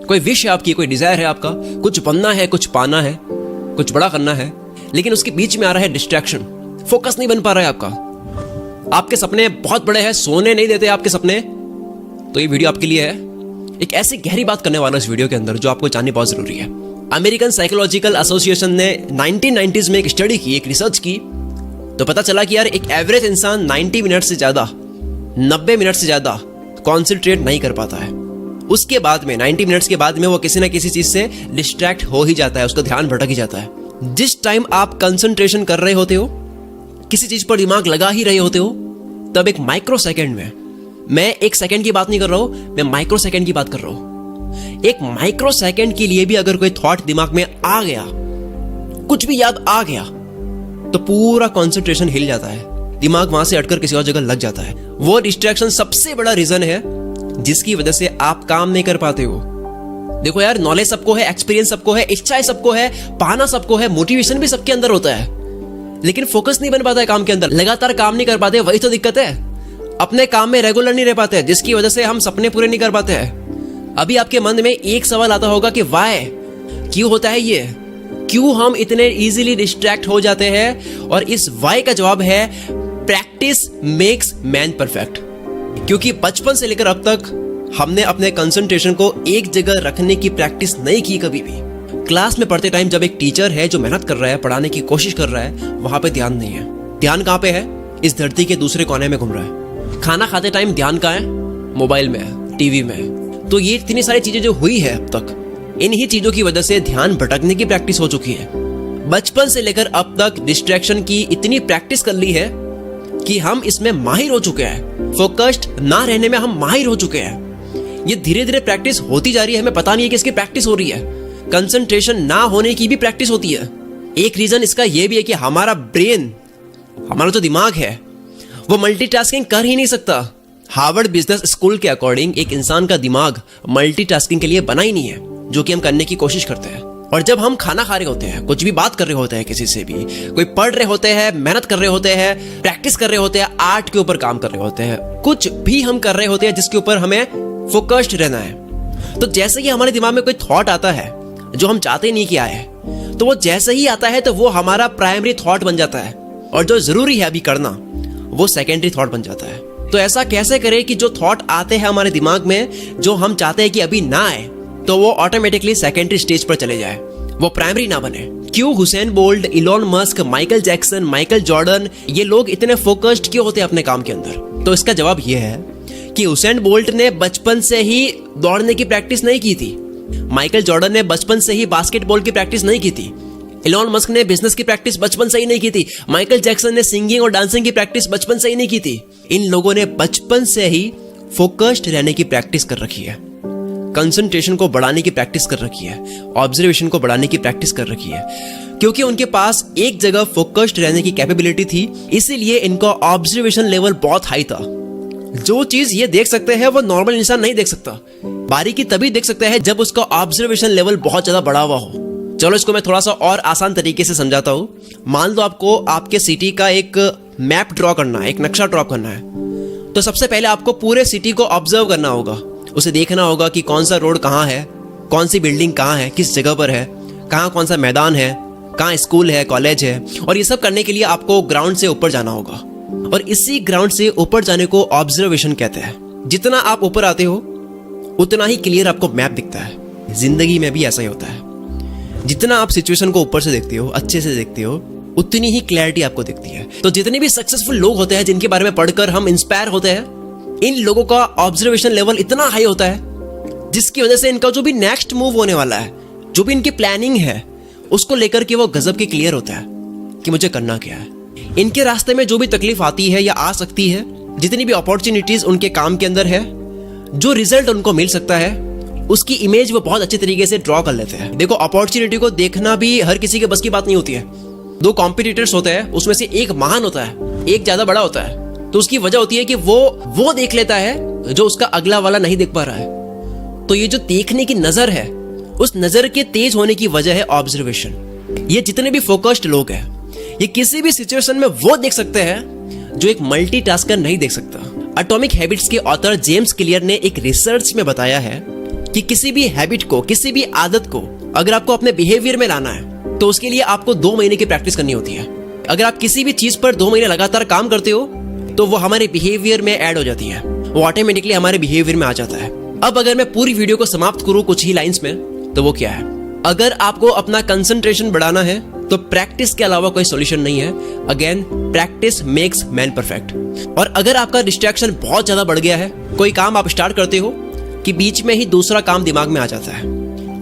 कोई विश है आपकी, कोई डिजायर है आपका, कुछ बनना है, कुछ पाना है, कुछ बड़ा करना है, लेकिन उसके बीच में आ रहा है डिस्ट्रैक्शन, फोकस नहीं बन पा रहा है आपका। आपके सपने बहुत बड़े हैं, सोने नहीं देते आपके सपने, तो ये वीडियो आपके लिए है। एक ऐसी गहरी बात करने वाला इस वीडियो के अंदर जो आपको जाननी बहुत जरूरी है। अमेरिकन साइकोलॉजिकल एसोसिएशन ने 1990s में एक स्टडी की, एक रिसर्च की, तो पता चला कि यार एक एवरेज इंसान 90 मिनट से ज्यादा, 90 मिनट से ज्यादा कॉन्सेंट्रेट नहीं कर पाता है। उसके बाद में 90 मिनट्स के बाद में वो किसी ना किसी चीज से डिस्ट्रैक्ट हो ही जाता है, उसका ध्यान भटक ही जाता है। जिस टाइम आप कंसंट्रेशन कर रहे होते हो, किसी चीज पर दिमाग लगा ही रहे होते हो, तब एक माइक्रो सेकेंड में, मैं एक सेकेंड की बात नहीं कर रहा हूं, मैं माइक्रो सेकेंड की बात कर रहा हूं। एक माइक्रो सेकेंड के लिए भी अगर कोई थॉट दिमाग में आ गया, कुछ भी याद आ गया, तो पूरा कंसंट्रेशन हिल जाता है, दिमाग वहां से हटकर किसी और जगह लग जाता है। वो डिस्ट्रैक्शन सबसे बड़ा रीजन है जिसकी वजह से आप काम नहीं कर पाते हो। देखो यार, नॉलेज सबको है, एक्सपीरियंस सबको है, इच्छाएं सबको है, पाना सबको है, मोटिवेशन भी सबके अंदर होता है, लेकिन फोकस नहीं बन पाता है काम के अंदर, लगातार काम नहीं कर पाते, वही तो दिक्कत है। अपने काम में रेगुलर नहीं रह पाते, जिसकी वजह से हम सपने पूरे नहीं कर पाते हैं। अभी आपके मन में एक सवाल आता होगा कि वाई, क्यों होता है ये, क्यों हम इतने इजीली डिस्ट्रैक्ट हो जाते हैं? और इस वाई का जवाब है प्रैक्टिस मेक्स मैन परफेक्ट। क्योंकि बचपन से लेकर अब तक हमने अपने कंसंट्रेशन को एक जगह रखने की प्रैक्टिस नहीं की कभी भी। क्लास में पढ़ते टाइम जब एक टीचर है जो मेहनत कर रहा है, पढ़ाने की कोशिश कर रहा है, वहां पे ध्यान नहीं है। ध्यान कहां पे है? इस धरती के दूसरे कोने में घूम रहा है। खाना खाते टाइम ध्यान कहां है? मोबाइल में है, टीवी में है। तो ये इतनी सारी चीजें जो हुई है अब तक, इन्हीं चीजों की वजह से ध्यान भटकने की प्रैक्टिस हो चुकी है। बचपन से लेकर अब तक डिस्ट्रैक्शन की इतनी प्रैक्टिस कर ली है कि हम इसमें माहिर हो चुके हैं। फोकस्ड ना रहने में हम माहिर हो चुके हैं। ये धीरे धीरे प्रैक्टिस होती जा रही है, हमें पता नहीं है कि इसकी प्रैक्टिस हो रही है। कंसंट्रेशन ना होने की भी प्रैक्टिस होती है। एक रीजन इसका यह भी है कि हमारा ब्रेन, हमारा जो दिमाग है, वो मल्टीटास्किंग कर ही नहीं सकता। हार्वर्ड बिजनेस स्कूल के अकॉर्डिंग एक इंसान का दिमाग मल्टीटास्किंग के लिए बना ही नहीं है, जो कि हम करने की कोशिश करते हैं। और जब हम खाना खा रहे होते हैं, कुछ भी बात कर रहे होते हैं किसी से भी, कोई पढ़ रहे होते हैं, मेहनत कर रहे होते हैं, प्रैक्टिस कर रहे होते हैं, आर्ट के ऊपर काम कर रहे होते हैं, कुछ भी हम कर रहे होते हैं जिसके ऊपर हमें फोकस्ड रहना है, तो जैसे ही हमारे दिमाग में कोई थॉट आता है जो हम चाहते नहीं कि आए, तो वो जैसे ही आता है तो वो हमारा प्राइमरी थॉट बन जाता है, और जो जरूरी है अभी करना वो सेकेंडरी थॉट बन जाता है। तो ऐसा कैसे करें कि जो थॉट आते हैं हमारे दिमाग में, जो हम चाहते हैं कि अभी ना आए, तो वो ऑटोमेटिकली सेकेंडरी स्टेज पर चले जाए, वो प्राइमरी ना बने। क्यों Usain Bolt, Elon Musk, Michael Jackson, Michael Jordan, ये लोग इतने फोकस्ड क्यों होते हैं अपने काम के अंदर? तो इसका जवाब ये है कि हुसैन बोल्ट ने बचपन से ही दौड़ने की प्रैक्टिस नहीं की थी, माइकल जॉर्डन ने बचपन से ही बास्केटबॉल की प्रैक्टिस नहीं की थी, इलॉन मस्क ने बिजनेस की प्रैक्टिस बचपन से ही नहीं की थी, माइकल जैक्सन ने सिंगिंग और डांसिंग की प्रैक्टिस बचपन से ही नहीं की थी। इन लोगों ने बचपन से ही फोकस्ड रहने की प्रैक्टिस कर रखी है, कंसंट्रेशन को बढ़ाने की प्रैक्टिस कर रखी है, ऑब्जर्वेशन को बढ़ाने की प्रैक्टिस कर रखी है। क्योंकि उनके पास एक जगह फोकस्ड रहने की कैपेबिलिटी थी, इसीलिए इनका ऑब्जर्वेशन लेवल बहुत हाई था। जो चीज ये देख सकते हैं वो नॉर्मल इंसान नहीं देख सकता। बारीकी तभी देख सकता है जब उसका ऑब्जर्वेशन लेवल बहुत ज्यादा बढ़ा हुआ हो। चलो इसको मैं थोड़ा सा और आसान तरीके से समझाता हूं। मान लो आपको आपके सिटी का एक मैप ड्रॉ करना है, एक नक्शा ड्रॉ करना है, तो सबसे पहले आपको पूरे सिटी को ऑब्जर्व करना होगा, उसे देखना होगा कि कौन सा रोड कहाँ है, कौन सी बिल्डिंग कहाँ है, किस जगह पर है, कहाँ कौन सा मैदान है, कहाँ स्कूल है, कॉलेज है। और ये सब करने के लिए आपको ग्राउंड से ऊपर जाना होगा, और इसी ग्राउंड से ऊपर जाने को ऑब्जर्वेशन कहते हैं। जितना आप ऊपर आते हो उतना ही क्लियर आपको मैप दिखता है। जिंदगी में भी ऐसा ही होता है, जितना आप सिचुएशन को ऊपर से देखते हो, अच्छे से देखते हो, उतनी ही क्लैरिटी आपको दिखती है। तो जितने भी सक्सेसफुल लोग होते हैं जिनके बारे में पढ़कर हम इंस्पायर होते हैं, इन लोगों का ऑब्जर्वेशन लेवल इतना हाई होता है जिसकी वजह से इनका जो भी नेक्स्ट मूव होने वाला है, जो भी इनकी प्लानिंग है, उसको लेकर के वो गजब के क्लियर होता है कि मुझे करना क्या है। इनके रास्ते में जो भी तकलीफ आती है या आ सकती है, जितनी भी अपॉर्चुनिटीज उनके काम के अंदर है, जो रिजल्ट उनको मिल सकता है, उसकी इमेज वो बहुत अच्छे तरीके से ड्रॉ कर लेते हैं। देखो, अपॉर्चुनिटी को देखना भी हर किसी के बस की बात नहीं होती है। दो कॉम्पिटिटर्स होते हैं, उसमें से एक महान होता है, एक ज्यादा बड़ा होता है, तो उसकी वजह होती है कि वो देख लेता है जो उसका अगला वाला नहीं देख पा रहा है। तो ये जो देखने की नजर है, उस नजर के तेज होने की वजह है ऑब्जर्वेशन। ये जितने भी फोकस्ड लोग हैं, ये किसी भी सिचुएशन में वो देख सकते हैं जो एक मल्टीटास्कर नहीं देख सकता। एटॉमिक हैबिट्स के ऑथर जेम्स क्लियर ने एक रिसर्च में बताया है कि किसी भी हैबिट को, किसी भी आदत को अगर आपको अपने बिहेवियर में लाना है तो उसके लिए आपको 2 महीने की प्रैक्टिस करनी होती है। अगर आप किसी भी चीज पर 2 महीने लगातार काम करते हो तो वो हमारे बिहेवियर में ऐड हो जाती है, वो ऑटोमेटिकली हमारे बिहेवियर में आ जाता है। अब अगर मैं पूरी वीडियो को समाप्त करूं कुछ ही लाइंस में, तो वो क्या है? अगर आपको अपना कंसंट्रेशन बढ़ाना है तो प्रैक्टिस के अलावा कोई सॉल्यूशन नहीं है। Again, practice makes man perfect. और अगर आपका डिस्ट्रैक्शन बहुत ज्यादा बढ़ गया है, कोई काम आप स्टार्ट करते हो कि बीच में ही दूसरा काम दिमाग में आ जाता है,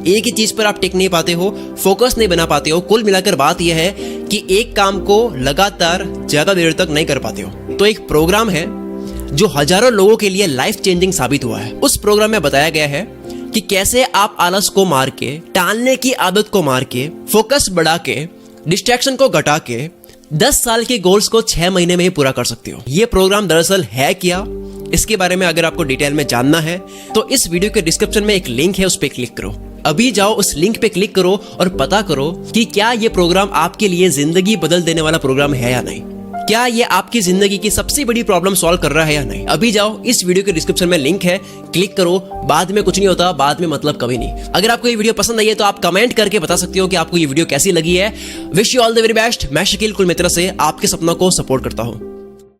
एक ही चीज पर आप टिक नहीं पाते हो, फोकस नहीं बना पाते हो, कुल मिलाकर बात यह है कि एक काम को लगातार ज्यादा देर तक नहीं कर पाते हो, तो एक प्रोग्राम है जो हजारों लोगों के लिए लाइफ चेंजिंग साबित हुआ है। उस प्रोग्राम में बताया गया है कि कैसे आप आलस को मार के, टालने की आदत को मार के, फोकस बढ़ा के, डिस्ट्रैक्शन को घटा के 10 साल के गोल्स को 6 महीने में ही पूरा कर सकते हो। ये प्रोग्राम दरअसल है क्या, इसके बारे में अगर आपको डिटेल में जानना है तो इस वीडियो के डिस्क्रिप्शन में एक लिंक है, उस पर क्लिक करो। अभी जाओ, उस लिंक पे क्लिक करो और पता करो कि क्या ये प्रोग्राम आपके लिए जिंदगी बदल देने वाला प्रोग्राम है या नहीं। क्या ये आपकी जिंदगी की सबसे बड़ी प्रॉब्लम सॉल्व कर रहा है या नहीं। अभी जाओ, इस वीडियो के डिस्क्रिप्शन में लिंक है, क्लिक करो। बाद में कुछ नहीं होता, बाद में मतलब कभी नहीं। अगर आपको ये वीडियो पसंद आई है तो आप कमेंट करके बता सकते हो कि आपको ये वीडियो कैसी लगी है। Wish you all the very best. मैं शकील कुल मित्रा से आपके सपनों को सपोर्ट करता हूँ।